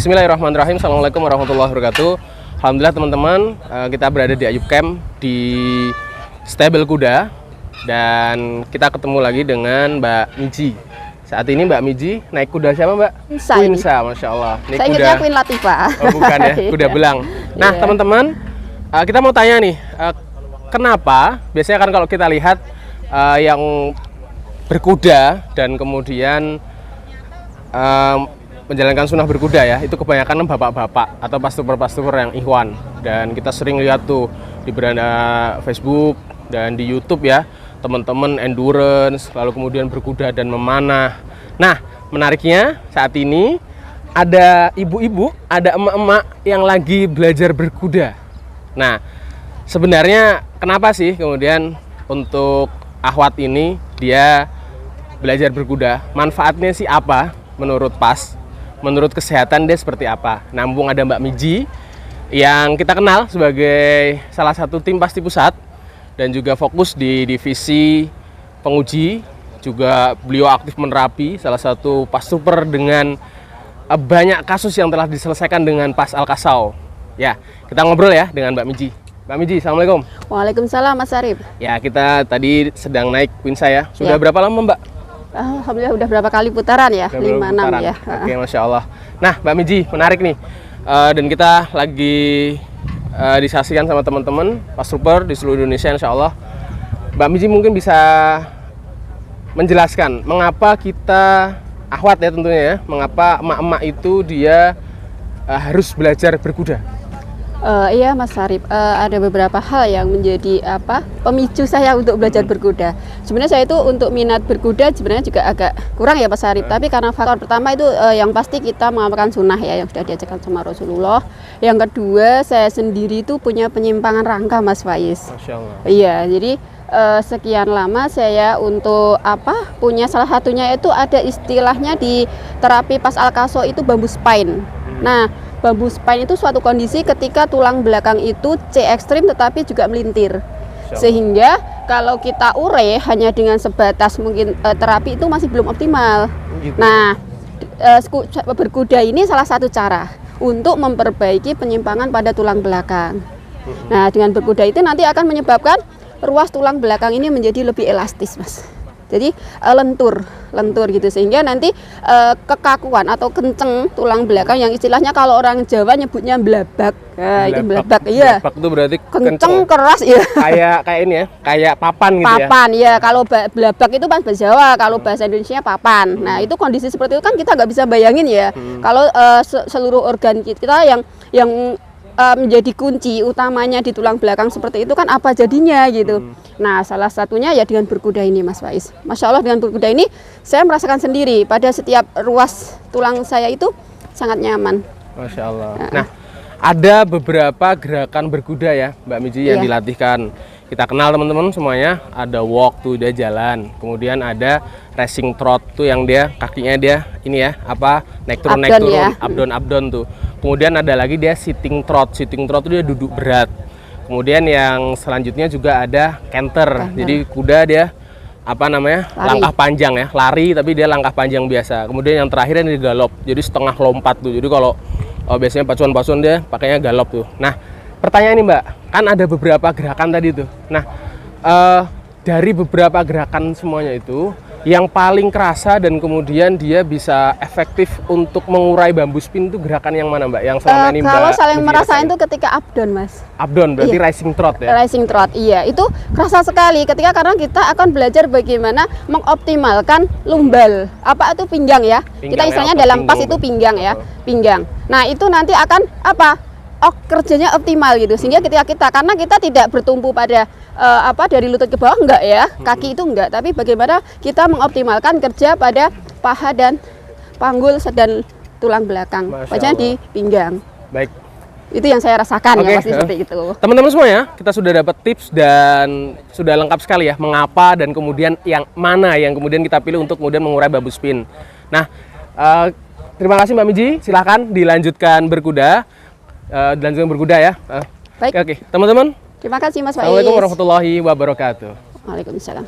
Bismillahirrahmanirrahim. Assalamualaikum warahmatullahi wabarakatuh. Alhamdulillah teman-teman, kita berada di Ayub Camp di stable kuda. Dan kita ketemu lagi dengan Mbak Miji. Saat ini Mbak Miji naik kuda siapa Mbak? Quinsa, Masya Allah. Ini saya ingatnya Queen Latifah. Oh bukan ya, kuda belang. Nah teman-teman, kita mau tanya nih, kenapa biasanya kan kalau kita lihat yang berkuda dan kemudian menjalankan sunnah berkuda ya, itu kebanyakan bapak-bapak atau pastor-pastor yang ikhwan. Dan kita sering lihat tuh di beranda Facebook dan di YouTube ya, teman-teman endurance, lalu kemudian berkuda dan memanah. Nah, menariknya saat ini ada ibu-ibu, ada emak-emak yang lagi belajar berkuda. Nah, sebenarnya kenapa sih kemudian untuk akhwat ini dia belajar berkuda? Manfaatnya sih apa menurut PAS? Menurut kesehatan dia seperti apa? Nampung ada Mbak Miji yang kita kenal sebagai salah satu tim Pasti Pusat dan juga fokus di divisi penguji. Juga beliau aktif menerapi, salah satu PAS Super dengan banyak kasus yang telah diselesaikan dengan PAS Al-Kasau. Ya, kita ngobrol ya dengan Mbak Miji. Mbak Miji, Assalamualaikum. Waalaikumsalam Mas Arif. Ya, kita tadi sedang naik Quinsa ya. Sudah berapa lama Mbak? Alhamdulillah udah berapa kali putaran ya? 5-6 ya. Oke, Masya Allah. Nah Mbak Miji, menarik nih. Dan kita lagi disaksikan sama teman-teman PAS Super di seluruh Indonesia Insya Allah. Mbak Miji mungkin bisa menjelaskan mengapa kita akhwat ya tentunya ya, mengapa emak-emak itu dia harus belajar berkuda. Iya Mas Arif, ada beberapa hal yang menjadi pemicu saya untuk belajar berkuda. Sebenarnya saya itu untuk minat berkuda sebenarnya juga agak kurang ya Mas Arif. Tapi karena faktor pertama itu yang pasti kita mengamalkan sunnah ya yang sudah diajarkan sama Rasulullah. Yang kedua saya sendiri itu punya penyimpangan rangka Mas Faiz. Masya Allah. Iya, jadi sekian lama saya untuk punya salah satunya itu ada istilahnya di terapi PAS Al-Kasau itu bambu spine. Nah, bambu spine itu suatu kondisi ketika tulang belakang itu C ekstrim tetapi juga melintir. Sehingga kalau kita ure hanya dengan sebatas mungkin terapi itu masih belum optimal. Gitu. Nah, berkuda ini salah satu cara untuk memperbaiki penyimpangan pada tulang belakang. Nah, dengan berkuda itu nanti akan menyebabkan ruas tulang belakang ini menjadi lebih elastis, Mas. Jadi lentur gitu sehingga nanti kekakuan atau kenceng tulang belakang yang istilahnya kalau orang Jawa nyebutnya blabak. Nah, itu blabak iya. Blabak itu berarti kenceng keras ya. Kayak ini ya, kayak papan gitu ya. Papan ya. Kalau blabak itu bahasa Jawa, kalau bahasa Indonesia papan. Nah, itu kondisi seperti itu kan kita nggak bisa bayangin ya. Kalau seluruh organ kita yang menjadi kunci utamanya di tulang belakang seperti itu kan apa jadinya gitu. Nah salah satunya ya dengan berkuda ini Mas Faiz. Masya Allah dengan berkuda ini saya merasakan sendiri pada setiap ruas tulang saya itu sangat nyaman. Masya Allah. Nah ada beberapa gerakan berkuda ya Mbak Miji yang dilatihkan. Kita kenal teman-teman semuanya, ada walk tuh dia jalan, kemudian ada racing trot tuh yang dia kakinya dia ini ya naik turun ya. abdon tuh. Kemudian ada lagi dia sitting trot tuh dia duduk berat. Kemudian yang selanjutnya juga ada canter. Jadi kuda dia langkah panjang ya, lari tapi dia langkah panjang biasa. Kemudian yang terakhir ini galop, jadi setengah lompat tuh. Jadi kalau biasanya pacuan dia pakainya galop tuh. Nah pertanyaan ini Mbak, kan ada beberapa gerakan tadi tuh. Nah dari beberapa gerakan semuanya itu yang paling kerasa dan kemudian dia bisa efektif untuk mengurai bambu spin itu gerakan yang mana Mbak? Yang selama ini Mbak kalau saling merasain itu ketika abdon Mas. Abdon berarti racing trot ya? Racing trot iya, itu kerasa sekali ketika karena kita akan belajar bagaimana mengoptimalkan lumbal. Apa itu pinggang ya? Kita istilahnya dalam PAS itu pinggang ya, pinggang. Nah itu nanti akan kerjanya optimal gitu sehingga ketika kita karena kita tidak bertumpu pada dari lutut ke bawah enggak ya, kaki itu enggak, tapi bagaimana kita mengoptimalkan kerja pada paha dan panggul dan tulang belakang, pokoknya di pinggang. Baik. Itu yang saya rasakan ya pasti seperti itu. Teman-teman semua ya, kita sudah dapat tips dan sudah lengkap sekali ya mengapa dan kemudian yang mana yang kemudian kita pilih untuk kemudian mengurai bambu spin. Nah, terima kasih Mbak Miji, silahkan dilanjutkan berkuda. Ya. Baik. Oke, teman-teman. Terima kasih Mas Faiz. Assalamualaikum warahmatullahi wabarakatuh. Waalaikumsalam.